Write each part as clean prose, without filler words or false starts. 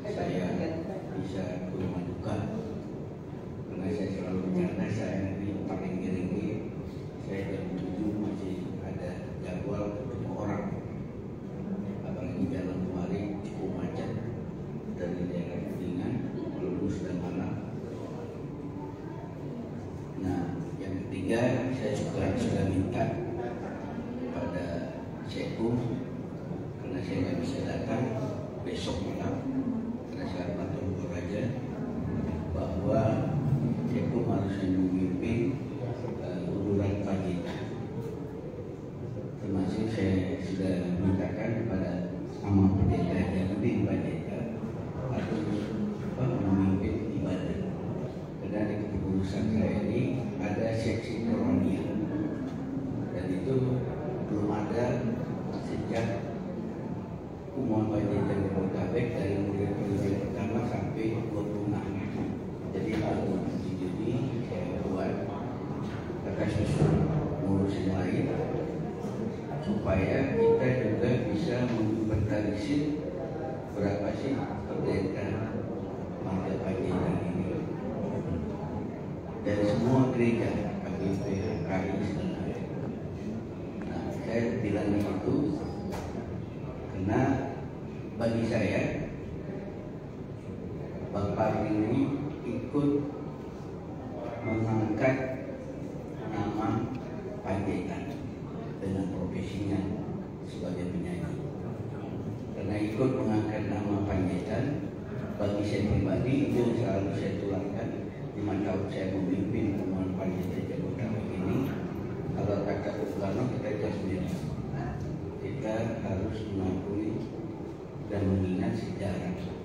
saya bisa ke rumah duka, karena saya selalu bercanda saya ini paling gini, saya jam 7 masih ada jadwal ketemu orang, apalagi jalan kemarin cukup macet dari daerah Kuningan Lurus dan Malang. Nah, yang ketiga saya juga sudah minta pada Sekum, karena saya nggak bisa datang besok malam karena saya matur Raja, bahwa Sekum harusnya memimpin ururan Pacitan. Termasuk saya sudah mintakan kepada sama pendeta yang lebih Pacitan harus memimpin ibadah, karena di kepengurusan saya ini ada seksi kerohanian dan itu belum ada sejak Umuan Pacitan Jabodetabek dari mulai periode pertama sampai 26. Jadi baru di Juni saya buat kata susun ngurusin lain supaya kita juga bisa menginventarisir berapa sih pendeta Marga Pacitan ini dari semua gereja KBP, HKI, segala. Nah, saya bilang itu karena bagi saya Bapak ini ikut mengangkat nama Pacitan dengan profesinya sebagai penyanyi. Karena ikut mengangkat nama Pacitan, bagi saya pribadi itu selalu saya tularkan 5 tahun saya memimpin Umuan Pacitan Jabodetabek ini. Kalau kata Soekarno, kita jasmine, kita harus mengakui dan mengingat sejarah.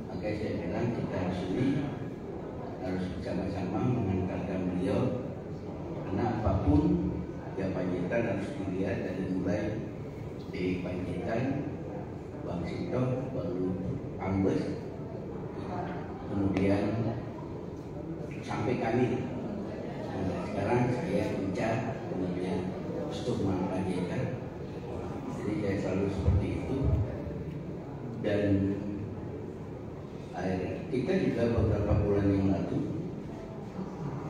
Maka saya bilang kita harus bersama-sama mengantarkan beliau, karena apapun ya Pacitan harus dilihat dari mulai di Pacitan, Bang Sito, baru Ambes, kemudian sampai kami. Nah, sekarang saya bincang, kemudian Sturman Pacitan. Jadi saya selalu seperti itu. Dan kita juga beberapa bulan yang lalu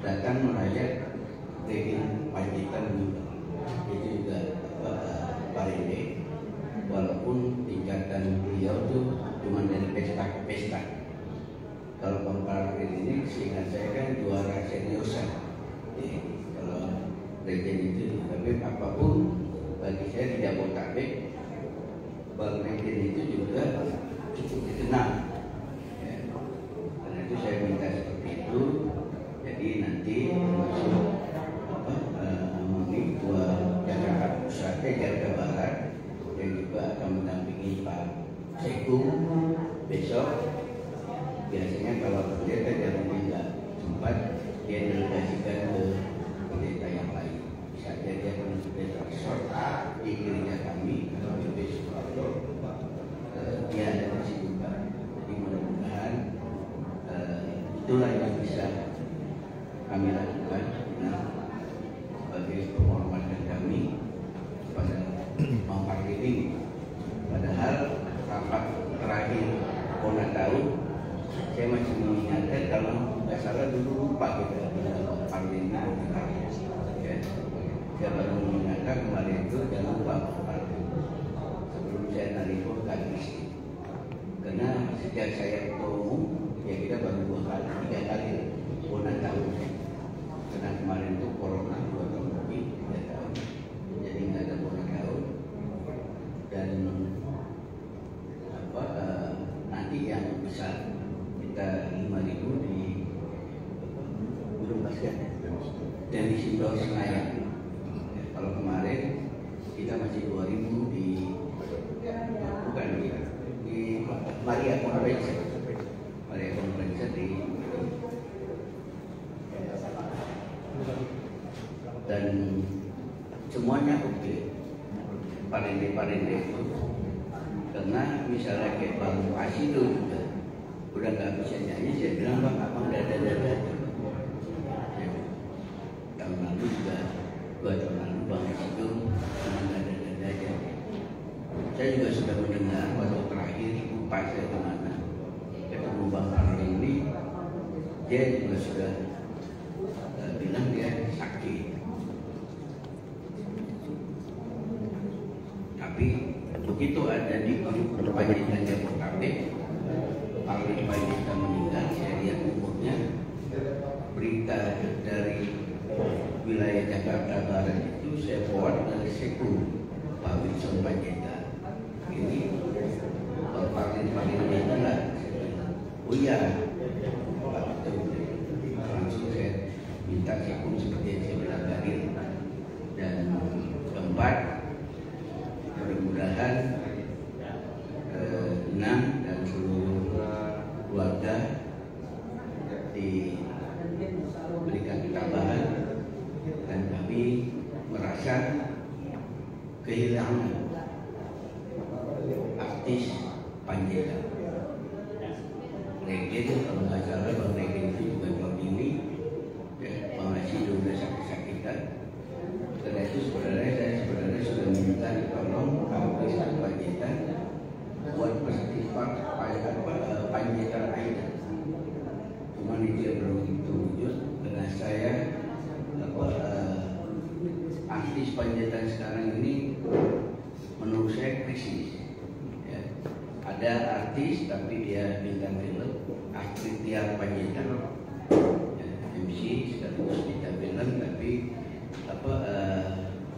datang merayat Rekin Pacitan juga. Itu juga Parende, walaupun tingkatan beliau itu cuma dari pesta ke pesta. Kalau Bang Parende ini seingat saya kan juara seriosan. Kalau Rekin itu, tapi apapun bagi saya di Jabodetabek, Bang Rekin itu juga cukup dikenal. Ya. Karena itu saya minta seperti itu. Jadi nanti termasuk Ketua Jakarta Pusat, Jakarta Barat yang juga akan mendampingi Pak Sekum besok. Biasanya kalau pendeta jalannya nggak sempat, dia delegasikan ke pendeta yang lain. Bisa jadi pendeta resort di gereja kami atau di Soekarno, dia ada di situ juga. Jadi mudah-mudahan itulah yang bisa kami lakukan. Nah, sebagai penghormatan kami pada Bang Parende. Padahal rapat terakhir Kona tahun, saya masih mengingatkan kalau nggak salah dulu lupa kita Bang Parende. Ya, saya baru mengingatkan kemarin itu jangan lupa Bang Parende. Sebelum saya telepon Kak Kristi, karena sejak saya ketemu ya kita baru 3 kali Kona tahun. Karena kemarin itu corona 2 tahun lebih, 3 tahun, jadi nggak ada Kona tahun. Dan nanti yang besar kita 5.000 di Gunung Basket dan di Sindor Senayan. Ya, kalau kemarin kita masih 2.000 di bukan di Maria Convention di dan semuanya oke. Parende itu karena misalnya kayak Bang Asido juga udah nggak bisa nyanyi, saya bilang Bang abang dada-dada. Ya, tahun lalu juga 2 tahun lalu Bang Asido cuma dada-dada aja. Saya juga sudah mendengar waktu terakhir tempat saya di mana, ketemu Bang Arling ini, dia juga sudah bilang dia sakit. Tapi begitu ada di Panjaitan Jabodetabek, Arling Panjaitan meninggal, saya lihat umurnya, berita dari wilayah Jakarta Barat itu saya buat dari Sekun, Pak Wilson Panjaitan. Ini Arling Panjaitan lah. Oh iya, langsung saya minta Sekun seperti yang saya bilang tadi. Dan keempat, mudah-mudahan Enam dan seluruh keluarga diberikan ketabahan, dan kami merasa kehilangan artis Panjaitan. Regen, kalau nggak salah Bang Regen itu juga tahun ini, ya, Bang Haji juga sakit-sakitan. Karena itu saya sebenarnya sudah minta tolong artis Panjaitan buat festival Panjaitan Aida. Cuma dia belum itu wujud, karena saya artis Panjaitan sekarang ini menurut saya krisis. Ya. Ada artis tapi dia bintang film, Astrid Tiar Panjaitan, ya, MC sekaligus bintang film, tapi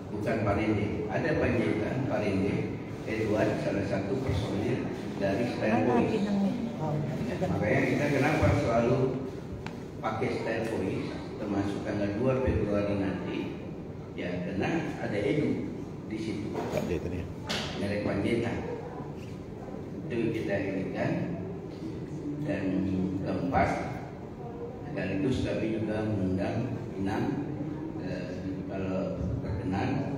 bukan Parende. Ada Panjaitan, Parende, Edward salah satu personil dari Style Voice. Ya, makanya kita kenapa selalu pakai Style Voice, termasuk tanggal 2 Februari nanti, ya karena ada Edu di situ. Merek Panjaitan itu kita inikan. Dan keempat, sekaligus kami juga mengundang Inam kalau berkenan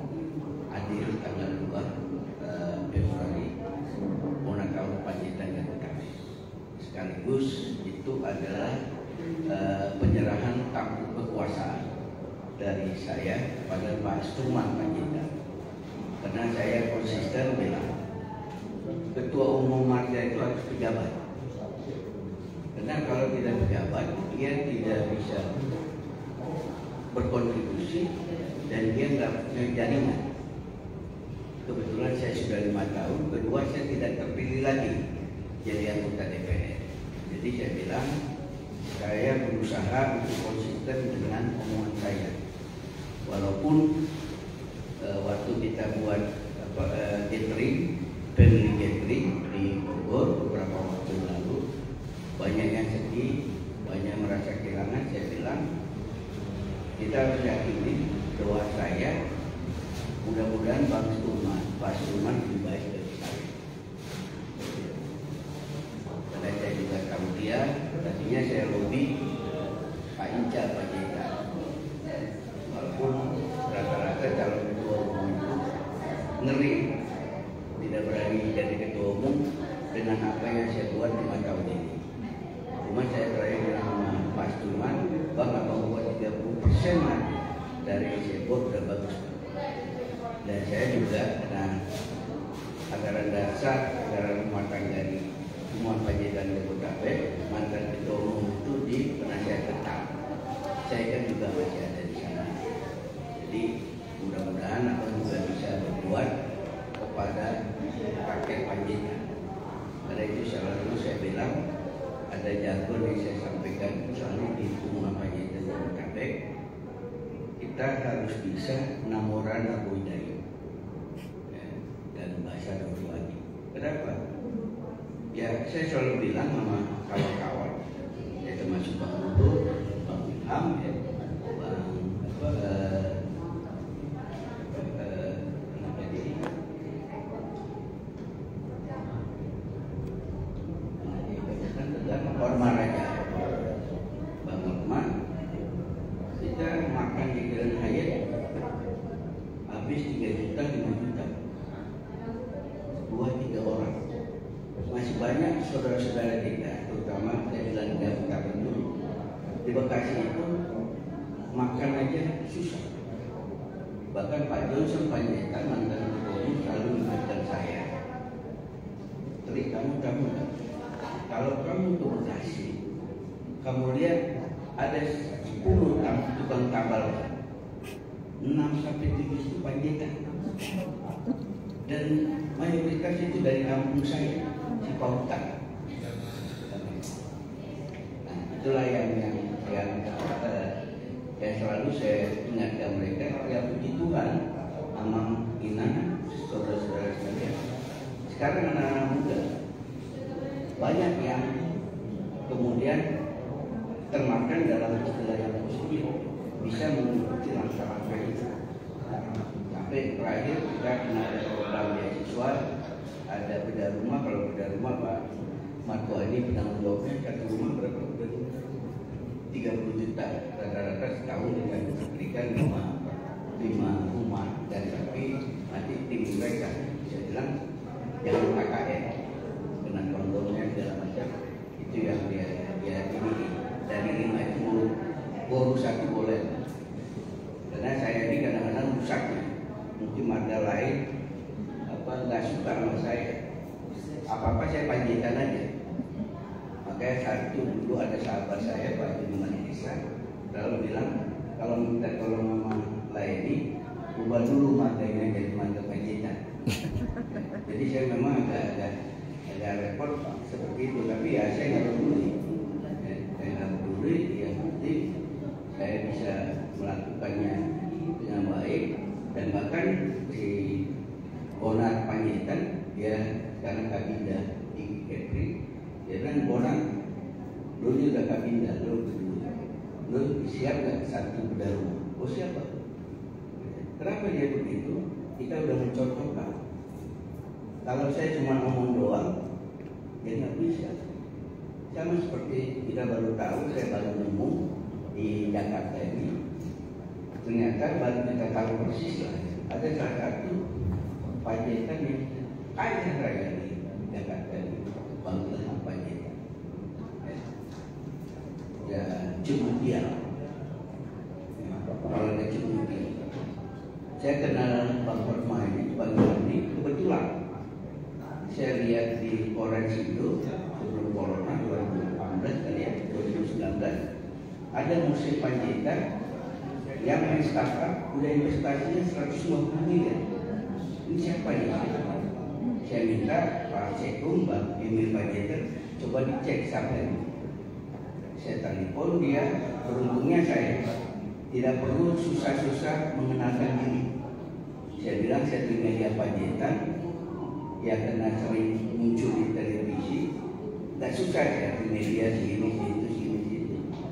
hadir tanggal 2 Februari ulang tahun Panjaitan Jabodetabek. Sekaligus itu adalah penyerahan tampuk kekuasaan dari saya pada Pak Stuman Panjaitan. Karena saya konsisten bilang ketua umum marga itu harus pejabat. Karena kalau tidak pejabat, dia tidak bisa berkontribusi dan dia nggak punya jaringan. Kebetulan saya sudah 5 tahun, kedua saya tidak terpilih lagi jadi anggota DPR. Jadi saya bilang saya berusaha untuk konsisten dengan omongan saya. Walaupun waktu kita buat gathering, family gathering di Bogor beberapa waktu lalu, banyak yang sedih, banyak merasa kehilangan. Saya bilang kita harus yakini doa saya, mudah-mudahan Pak Stuman lebih baik dari saya. Karena saya juga tahu dia, tadinya saya lobby Pak Inca Panjaitan. Walaupun rata-rata calon ketua umum itu ngeri, tidak berani jadi ketua umum dengan apa yang saya buat 5 tahun ini. Cuma saya terakhir bilang sama Pak Stuman, Bang, abang buat 30% lagi dari yang saya buat udah bagus. Dan saya juga karena anggaran dasar, anggaran rumah tangga di semua Panjaitan Jabodetabek, mantan ketua umum itu di penasihat tetap. Saya kan juga masih ada di sana. Jadi mudah-mudahan abang juga bisa berbuat kepada rakyat Panjaitan. Karena itu selalu saya bilang ada jargon yang saya sampaikan misalnya di Rumah Panjaitan Jabodetabek, kita harus bisa namoran Abu Hidayah dan bahasa Dawati. Kenapa? Ya saya selalu bilang sama kawan-kawan, ya termasuk Bang Udo, Bang Ilham, ya, Bang Maharaja, Bang Lukman, kita makan di Grand Hyatt habis 3 juta, 5 juta, 2-3 orang. Masih banyak saudara-saudara kita, terutama dari Jabodetabek dulu di Bekasi itu makan aja susah. Bahkan Pak Johnson Panjaitan mantan ketua umum selalu mengajar saya, "Tri, kamu kamu ke Bekasi, kamu lihat ada 10 tukang tambal, 6 sampai 7 itu Panjaitan, dan mayoritas itu dari kampung saya, Cipautan. Nah, itulah yang selalu saya ingatkan mereka, ya puji Tuhan, Amang Ina, saudara-saudara sekalian. Sekarang anak-anak muda banyak yang kemudian termakan dalam istilah yang positif, bisa mengikuti langkah-langkah itu. Sampai terakhir kita kena ada program beasiswa, ada beda rumah. Kalau beda rumah Pak Marco ini penanggung jawabnya, satu rumah berapa? 30 juta rata-rata setahun dengan berikan 5 rumah, dan tapi nanti tim mereka saya bilang jangan KKN dengan kondomnya segala macam, itu yang dia ini dari 5 itu baru 1 boleh, karena saya ini kadang-kadang rusak, mungkin ada lain nggak suka sama saya, apa-apa saya Panjaitan aja. Makanya saat itu dulu ada sahabat saya Pak Juman Ihsan lalu bilang, kalau minta tolong sama Laini, ubah dulu matanya jadi mantap Panjaitan. Jadi saya memang agak repot seperti itu, tapi ya saya nggak peduli. Saya nggak peduli, yang penting saya bisa melakukannya dengan baik. Dan bahkan si Bonar Panjaitan, dia sekarang Kabinda di Kepri, dia bilang, Bonar, lu juga Kabinda, lu siap nggak satu beda rumah? Oh siapa? Kenapa dia begitu? Kita udah mencontohkan. Kalau saya cuma ngomong doang, ya nggak bisa. Sama seperti kita baru tahu, saya baru nemu di Jakarta ini, ternyata baru kita tahu persis lah. Ada salah satu Panjaitan yang kaya raya di Jakarta ini, Bang Ilham Panjaitan. Ya, Cumudian. Kalau ada Cumudian, saya kenal Bang Perma ini, Bang ini kebetulan. Saya lihat di koran itu sebelum corona 2018 kali ya, 2019 ada musim Panjaitan yang main startup udah investasinya 150 miliar. Ini siapa nih? Saya minta Pak Sekum, Bang Emil Panjaitan, coba dicek siapa ini. Saya telepon dia, beruntungnya saya tidak perlu susah-susah mengenalkan diri. Saya bilang saya di media Panjaitan, ya karena sering muncul di televisi, nggak susah ya di media sini.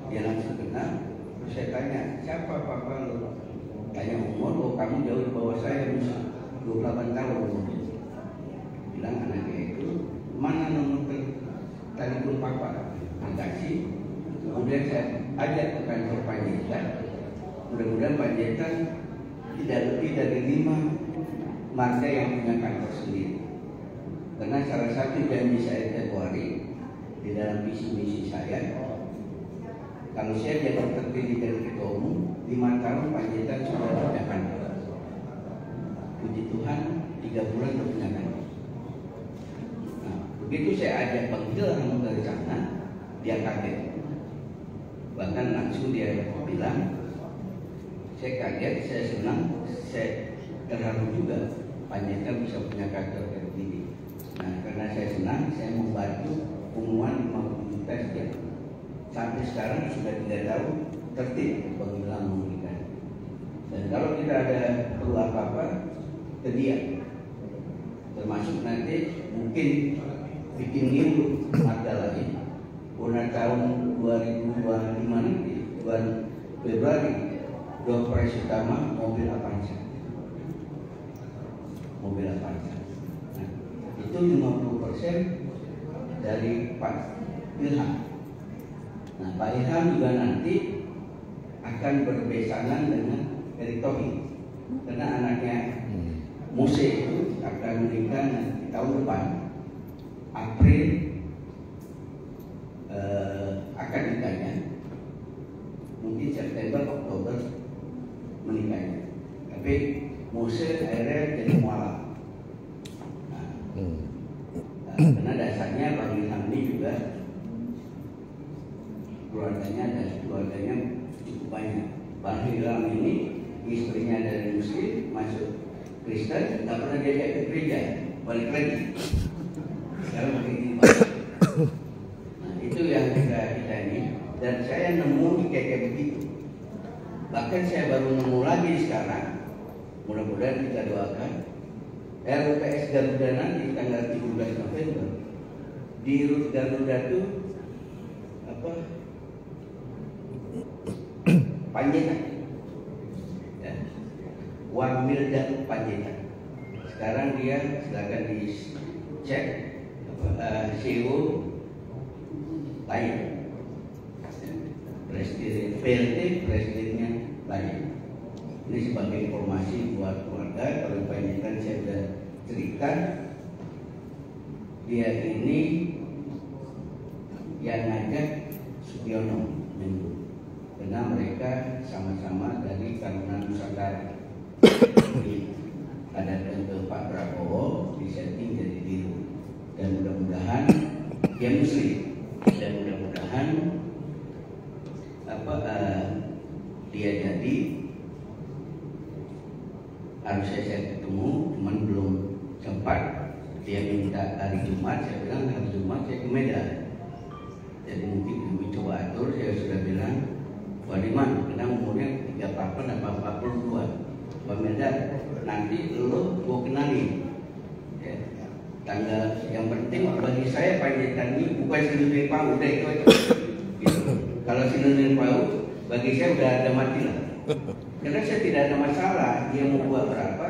Dia langsung kenal. Terus saya tanya, siapa papa lo? Tanya umur, oh kamu jauh di bawah saya, 28 tahun. Bilang anaknya itu, mana nomor telepon papa? Kasih. Kemudian saya ajak ke kantor Panjaitan. Mudah-mudahan Panjaitan tidak lebih dari 5 marga yang punya kantor sendiri. Karena salah satu janji saya Februari di dalam visi-misi saya, kalau saya jadi terpilih dari ketua umum, 5 tahun Panjaitan sudah punya kantor. Puji Tuhan, 3 bulan sudah punya kantor. Nah, begitu saya ajak Bang Ilham dari sana, dia kaget. Bahkan langsung dia bilang, saya kaget, saya senang, saya terharu juga Panjaitan bisa punya kantor kayak begini. Nah, karena saya senang, saya membantu pengumuman 50 juta setiap. Sampai sekarang sudah 3 tahun tertib Bang Ilham memberikan. Dan kalau kita ada perlu apa-apa, ke dia. Termasuk nanti mungkin bikin new harga lagi. Bulan tahun 2025 nanti, bulan Februari, door prize utama mobil Avanza. Mobil Avanza. Nah, itu 50% dari Pak Ilham. Nah, Pak Ilham juga nanti akan berbesanan dengan Erick Thohir, karena anaknya Muse itu akan menikah di tahun depan, April akan nikahnya, mungkin September Oktober menikahnya. Tapi Muse akhirnya jadi mualaf. Nah, karena dasarnya Bang Ilham ini juga keluarganya dan keluarganya cukup banyak. Bang Hilal ini istrinya dari Muslim masuk Kristen, nggak pernah diajak ke gereja, balik lagi. Sekarang begini. Nah, itu yang kita ini, dan saya nemu kayak begitu. Bahkan saya baru nemu lagi sekarang. Mudah-mudahan kita doakan RUPS Garuda nanti tanggal 17 November di Rut Garuda itu apa? Panjaitan. Ya. Wamildan Panjaitan. Sekarang dia silakan dicek CEO lain. Presiden PLT presidennya lain. Ini sebagai informasi buat keluarga. Kalau Panjaitan saya sudah cerita, dia ini yang ngajak Sugiono Minggu, karena mereka sama-sama dari Taruna Nusantara. Ada ke Pak Prabowo disetting jadi biru, dan mudah-mudahan dia Muslim, dan mudah-mudahan dia jadi. Harusnya saya ketemu, cuman belum sempat. Dia minta hari Jumat, saya bilang hari Jumat saya ke Medan. Jadi mungkin kami coba atur. Saya sudah bilang, Wadiman, karena umurnya 38 atau 42. Pak Medan, nanti lo gue kenalin. Ya, tanggal yang penting bagi saya Panjaitan ini bukan Sinunir Pau, udah itu aja. Gitu. Kalau Sinunir Pau, bagi saya udah ada mati lah. Karena saya tidak ada masalah dia mau buat berapa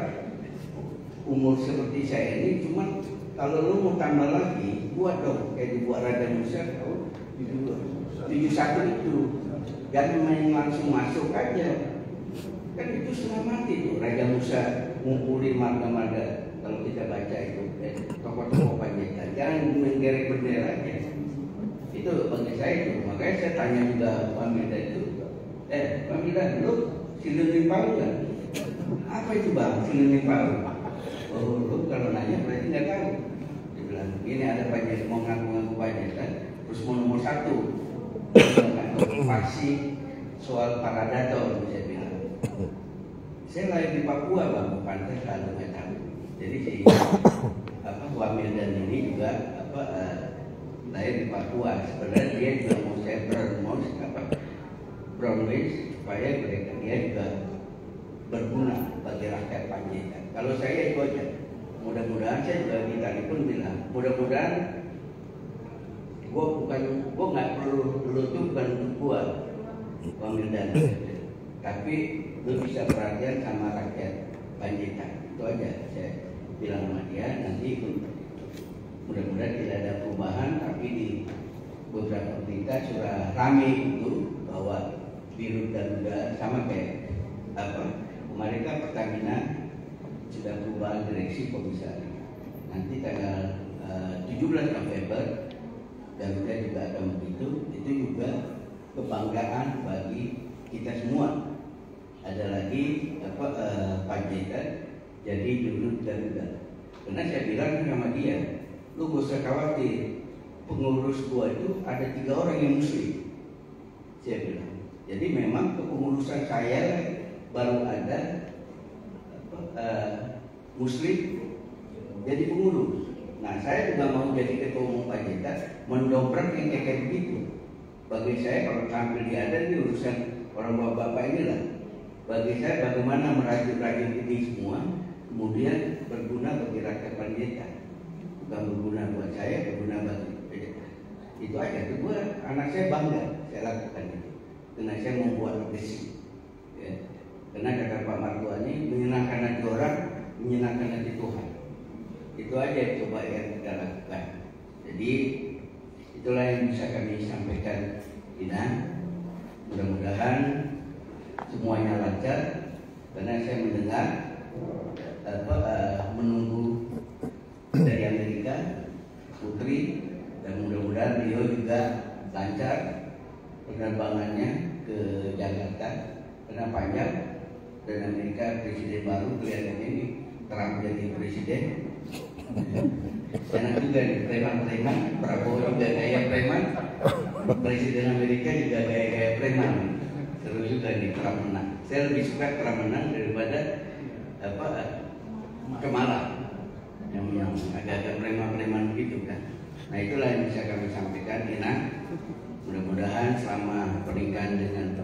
umur seperti saya ini, cuma kalau lu mau tambah lagi buat dong kayak dibuat Raja Musa tahu 71 itu, jangan main langsung masuk aja, kan itu sudah mati tuh Raja Musa ngumpulin marga-marga. Kalau kita baca itu tokoh-tokoh Panjaitan, jangan menggerek bendera aja. Itu bagi saya itu, makanya saya tanya juga Pak Mida itu, Pak Mida lu Sinunir Pau kan? Apa itu bang Sinunir Pau? Oh lu kalau nanya berarti nggak tahu. Dia bilang ini ada Panjaitan, mau ngaku-ngaku Panjaitan, terus mau nomor 1 faksi soal Paradator, saya bilang. Saya lahir di Papua bang, pantai selalu nggak tahu. Jadi si Wamildan ini juga lahir di Papua. Sebenarnya dia juga mau saya brownways supaya mereka dia juga berguna bagi rakyat Panjaitan. Kalau saya itu aja, mudah-mudahan saya juga di telepon bilang, mudah-mudahan gue nggak perlu dulu tuh bukan untuk gue Wamildan, tapi lu bisa perhatian sama rakyat Panjaitan. Itu aja saya bilang sama dia. Nanti mudah-mudahan tidak ada perubahan, tapi di beberapa berita sudah rame itu bahwa biru dan udah sama kayak kemarin kan Pertamina sudah berubah direksi komisaris. Nanti tanggal 17 November Garuda juga akan begitu. Itu juga kebanggaan bagi kita semua. Ada lagi Panjaitan jadi dulu Garuda. Karena saya bilang sama dia, lu gak usah khawatir, pengurus gua itu ada 3 orang yang Muslim. Saya bilang. Jadi memang kepengurusan saya baru ada Muslim jadi pengurus. Nah saya juga mau jadi ketua umum Panjaitan, mendobrak yang kayak begitu. Bagi saya kalau tampil di ada ini urusan orang bapak-bapak inilah. Bagi saya bagaimana merajut-rajut ini semua, kemudian berguna bagi rakyat Panjaitan. Bukan berguna buat saya, berguna bagi Panjaitan. Itu aja. Kedua, anak saya bangga saya lakukan itu. Karena saya membuat legacy. Ya. Karena kata Pak Martuani, menyenangkan hati orang, menyenangkan hati Tuhan. Itu aja yang coba yang kita lakukan. Jadi itulah yang bisa kami sampaikan, Ina. Mudah-mudahan semuanya lancar. Karena saya mendengar menunggu dari Amerika Putri, dan mudah-mudahan beliau juga lancar penerbangannya ke Jakarta, karena panjang, dan Amerika presiden baru kelihatannya ini Trump jadi presiden. Enak juga nih preman-preman, Prabowo juga kayak preman. Presiden Amerika juga kayak preman. Seru juga nih Trump. Saya lebih suka Trump daripada Kamala yang agak-agak preman gitu kan. Nah itulah yang bisa kami sampaikan, Ina. Mudah-mudahan selama pernikahan dengan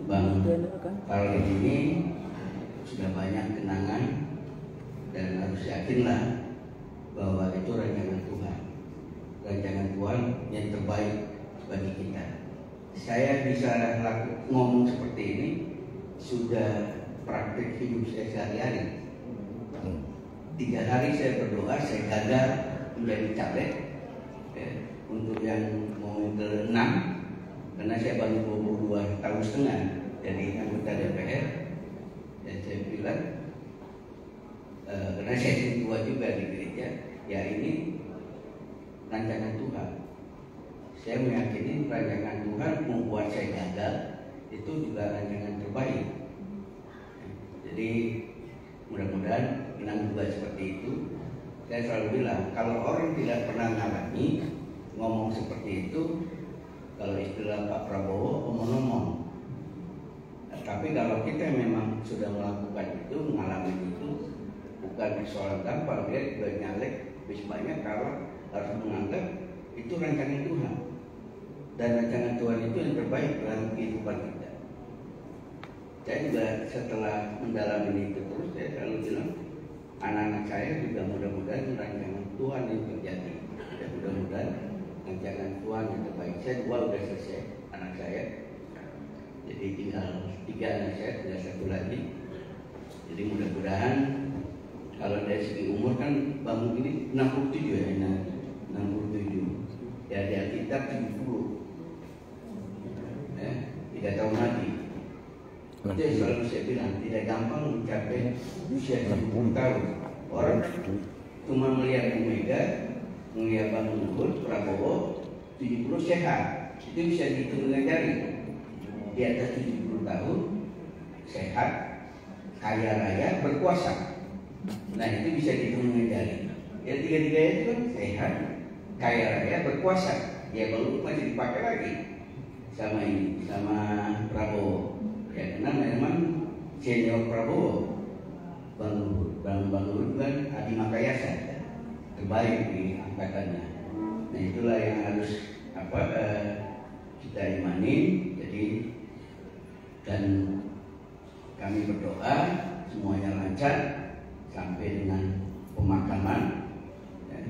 Bang Khalid ini sudah banyak kenangan dan harus yakinlah bahwa itu rancangan Tuhan yang terbaik bagi kita. Saya bisa ngomong seperti ini sudah praktik hidup saya sehari-hari. 3 hari saya berdoa, saya gagal menjadi caleg untuk yang mau ke-6 karena saya baru 22 tahun setengah jadi anggota DPR. Dan saya bilang karena saya tua juga di gereja, ya ini rancangan Tuhan. Saya meyakini rancangan Tuhan membuat saya gagal itu juga rancangan terbaik. Jadi mudah-mudahan Inang juga seperti itu. Saya selalu bilang kalau orang tidak pernah mengalami ngomong seperti itu, kalau istilah Pak Prabowo omong-omong. Tapi kalau kita memang sudah melakukan itu, mengalami itu, bukan persoalan gampang. Dia juga nyalek banyak kalau harus menganggap itu rancangan Tuhan. Dan rancangan Tuhan itu yang terbaik dalam kehidupan kita. Saya juga setelah mendalami itu terus, saya selalu bilang anak-anak saya juga mudah-mudahan rancangan Tuhan yang terjadi. Dan mudah-mudahan rancangan Tuhan yang terbaik. Saya 2 udah selesai anak saya. Jadi tinggal 3 anak saya, tinggal 1 lagi. Jadi mudah-mudahan kalau dari segi umur kan Bang ini 67 ya, 67. Ya dia kitab 70. 3 tahun lagi. Itu yang selalu saya bilang, tidak gampang mencapai usia 70 tahun. Orang cuma melihat Bu Mega, melihat Bang Luhut, Prabowo, 70 sehat. Itu bisa dihitung dengan jari. Di atas 70 tahun, sehat, kaya raya, berkuasa. Nah itu bisa dihitung dengan jari. Ya 3-3 itu kan sehat, kaya raya, berkuasa. Ya Bang Luhut masih dipakai lagi sama ini, sama Prabowo. Ya karena memang senior Prabowo, Bang Luhut kan Adi Makayasa, terbaik di angkatannya. Nah itulah yang harus kita imani. Jadi dan kami berdoa semuanya lancar sampai dengan pemakaman ya,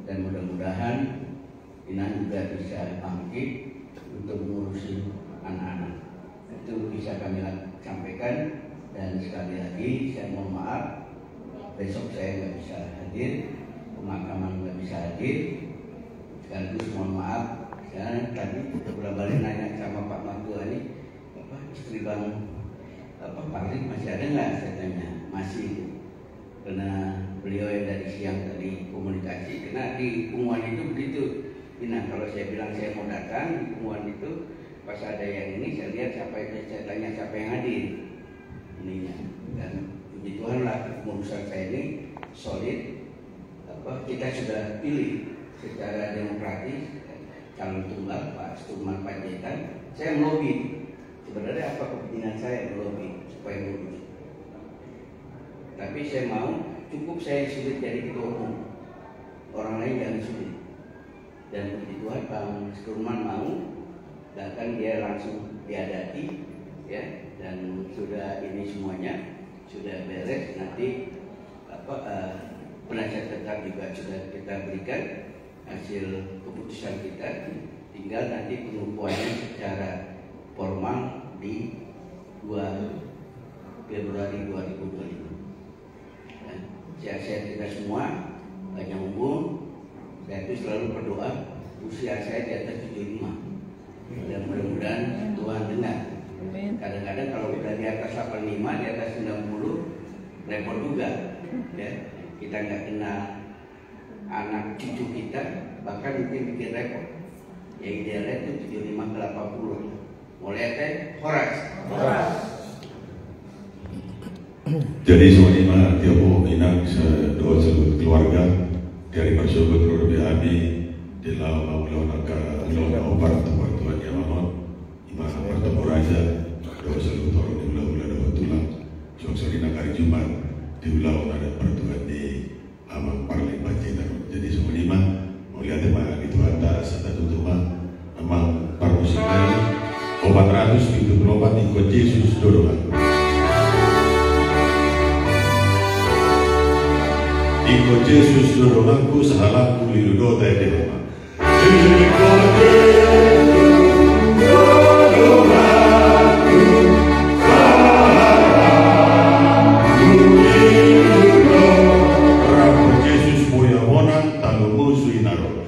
dan mudah-mudahan Inang juga bisa bangkit untuk mengurusi anak-anak. Itu bisa kami sampaikan. Dan sekali lagi saya mohon maaf besok saya nggak bisa hadir, pemakaman nggak bisa hadir. Sekaligus mohon maaf, saya tadi beberapa kali nanya sama Pak Mantua ini, istri Bang Parlik masih ada nggak? Saya tanya masih, karena beliau yang dari siang tadi komunikasi. Karena di pengumuman itu begitu. Nah kalau saya bilang saya mau datang di pengumuman itu, pas ada yang ini saya lihat saya tanya siapa yang hadir ininya. Dan puji Tuhan lah keputusan saya ini solid. Kita sudah pilih secara demokratis calon tunggal Pak Sturman Panjaitan. Saya melobi. Sebenarnya apa kepentingan saya melobi supaya lulus. Tapi saya mau cukup saya sulit jadi ketua umum. Orang lain jangan sulit. Dan puji Tuhan Bang Sturman mau, bahkan dia langsung diadati ya, dan sudah ini semuanya sudah beres. Nanti penasihat tetap juga sudah kita berikan hasil keputusan kita, tinggal nanti pengukuhannya secara formal di 2 Februari 2025. Sehat-sehat kita semua, banyak umur. Saya itu selalu berdoa usia saya di atas 75. Dan mudah-mudahan Tuhan dengar. Kadang-kadang kalau udah di atas 85, di atas 90, repot juga. Ya, kita nggak kenal anak cucu kita, bahkan mungkin bikin repot. Ya idealnya itu 75 ke 80. Mulai teh Horas. Jadi semuanya tiap Inang doa seluruh keluarga dari bersyukur berlebih di dalam Iko Jesus doronganku sahalaku liludo tete. Jesus moya monan talumu suinaro.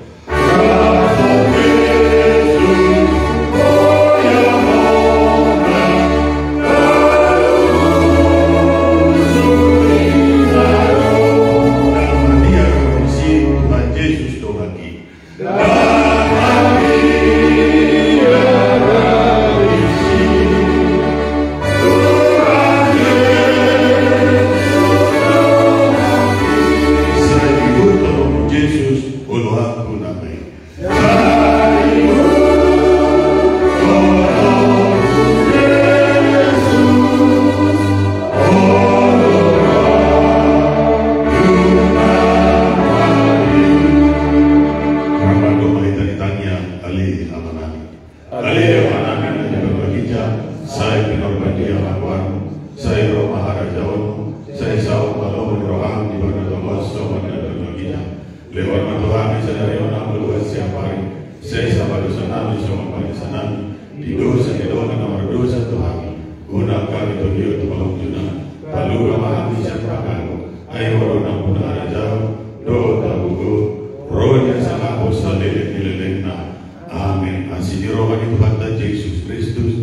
Amin. Asih di rohani Tuhan dan Yesus Kristus